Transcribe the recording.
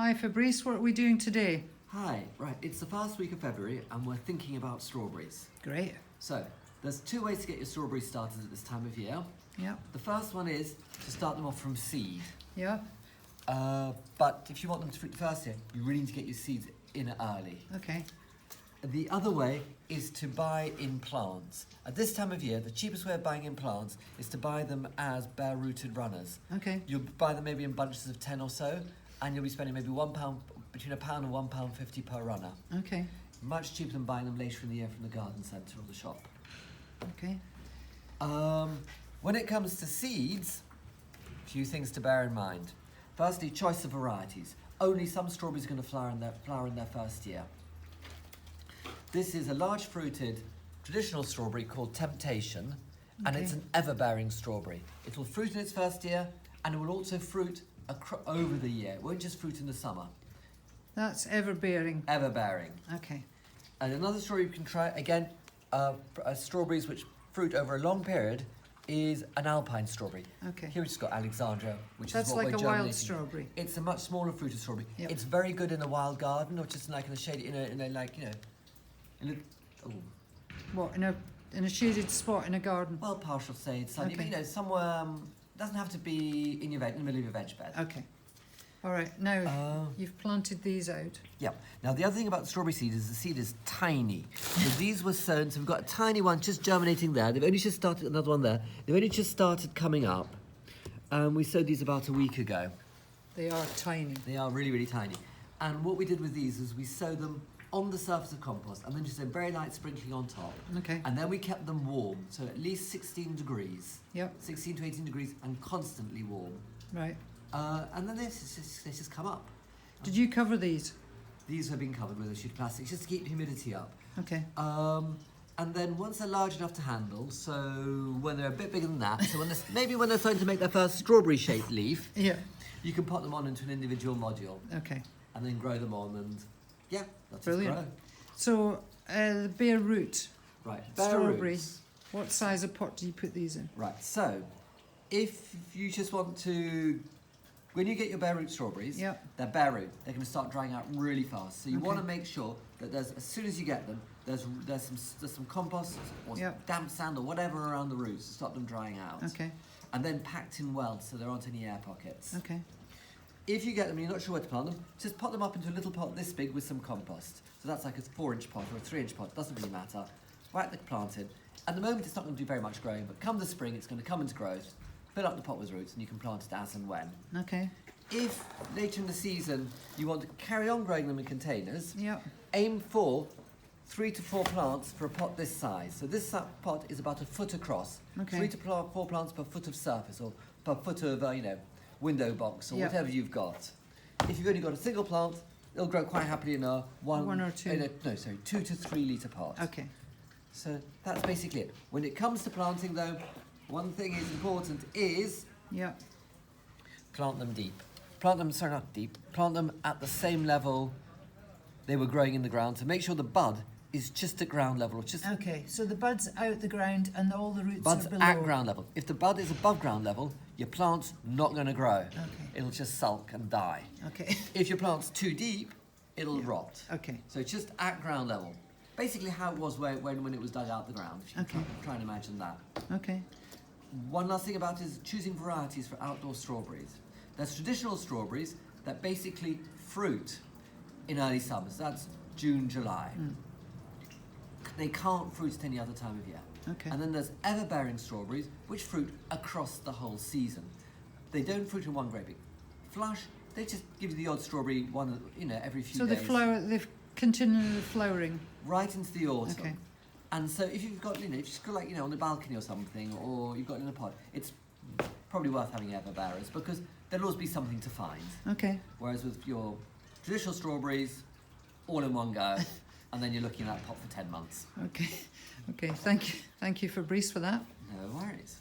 Hi Fabrice, what are we doing today? Hi, right, it's the first week of February and we're thinking about strawberries. Great. So, there's two ways to get your strawberries started at this time of year. Yeah. The first one is to start them off from seed. Yeah. But if you want them to fruit the first year, you really need to get your seeds in early. Okay. The other way is to buy in plants. At this time of year, the cheapest way of buying in plants is to buy them as bare-rooted runners. Okay. You'll buy them maybe in bunches of 10 or so, and you'll be spending maybe £1, between £1 and £1.50 per runner. Okay. Much cheaper than buying them later in the year from the garden centre or the shop. Okay. When it comes to seeds, a few things to bear in mind. Firstly, choice of varieties. Only some strawberries are going to flower in their first year. This is a large fruited traditional strawberry called Temptation, and it's an everbearing strawberry. It will fruit in its first year, and it will also fruit over the year. It won't just fruit in the summer. That's everbearing. Everbearing. Okay. And another strawberry you can try, again, strawberries which fruit over a long period, is an alpine strawberry. Okay. Here we've just got Alexandra, which That's is what like we're a germinating. wild strawberry. It's a much smaller fruited strawberry. Yep. It's very good in a wild garden, or just like in a shady, What, in a shaded spot in a garden? well, partial shade, sunny, Okay. but somewhere, doesn't have to be in the middle of your veg bed. Okay. All right, now you've planted these out. Yeah. Now, the other thing about the strawberry seed is the seed is tiny. So these were sown, so we've got a tiny one just germinating there. They've only just started, another one there. They've only just started coming up. We sowed these about a week ago. They are tiny. They are really, really tiny. And what we did with these is we sowed them on the surface of compost and then just a very light sprinkling on top. Okay. And then we kept them warm, so at least 16 degrees. Yep. 16 to 18 degrees and constantly warm. Right. And then they just come up. Did you cover these? These have been covered with a sheet of plastic just to keep humidity up. Okay. And then once they're large enough to handle, so when they're a bit bigger than that, so maybe when they're starting to make their first strawberry-shaped leaf, Yeah. you can pot them on into an individual module. Okay. And then grow them on, and yeah, that's Brilliant. grow. So the bare root Right, bare strawberry. roots. What size of pot do you put these in? Right, so if you just want to, when you get your bare root strawberries, Yep. they're bare root. They're going to start drying out really fast. So you Okay. want to make sure that as soon as you get them, there's some compost or Yep. damp sand or whatever around the roots to stop them drying out. Okay. And then packed in well so there aren't any air pockets. Okay. If you get them and you're not sure where to plant them, just pot them up into a little pot this big with some compost. So that's like a 4-inch pot or a 3-inch pot, doesn't really matter. Whack the plant in. At the moment it's not going to do very much growing, but come the spring it's going to come into growth, fill up the pot with roots and you can plant it as and when. Okay. If later in the season you want to carry on growing them in containers, Yep. aim for 3 to 4 plants for a pot this size. So this pot is about a foot across. Okay. 3 to 4 plants per foot of surface or per foot of, window box or Yep. whatever you've got. If you've only got a single plant, it'll grow quite happily in a 2 to 3 litre pot. Okay. So that's basically it. When it comes to planting though, one thing is important is Yep. plant them deep. Not deep. Plant them at the same level they were growing in the ground. So make sure the bud is just at ground level. Or just Okay, so the bud's out the ground and all the roots bud's are below. at ground level. If the bud is above ground level, your plant's not going to grow. Okay. It'll just sulk and die. Okay. If your plant's too deep, it'll rot. Okay. So just at ground level. Basically how it was when it was dug out the ground. If you Okay. try and imagine that. Okay. One last thing about is choosing varieties for outdoor strawberries. There's traditional strawberries that basically fruit in early summer. So that's June, July. They can't fruit at any other time of year. Okay. And then there's everbearing strawberries, which fruit across the whole season. They don't fruit in one great big flush. They just give you the odd strawberry one, every few So days. they're continually flowering. Right into the autumn. Okay. And so if you've got, if you've just got on the balcony or something, or you've got it in a pot, it's probably worth having everbearers because there'll always be something to find. Okay. Whereas with your traditional strawberries, all in one go, and then you're looking at that pot for 10 months. Okay. Okay. Thank you, Fabrice, for that. No worries.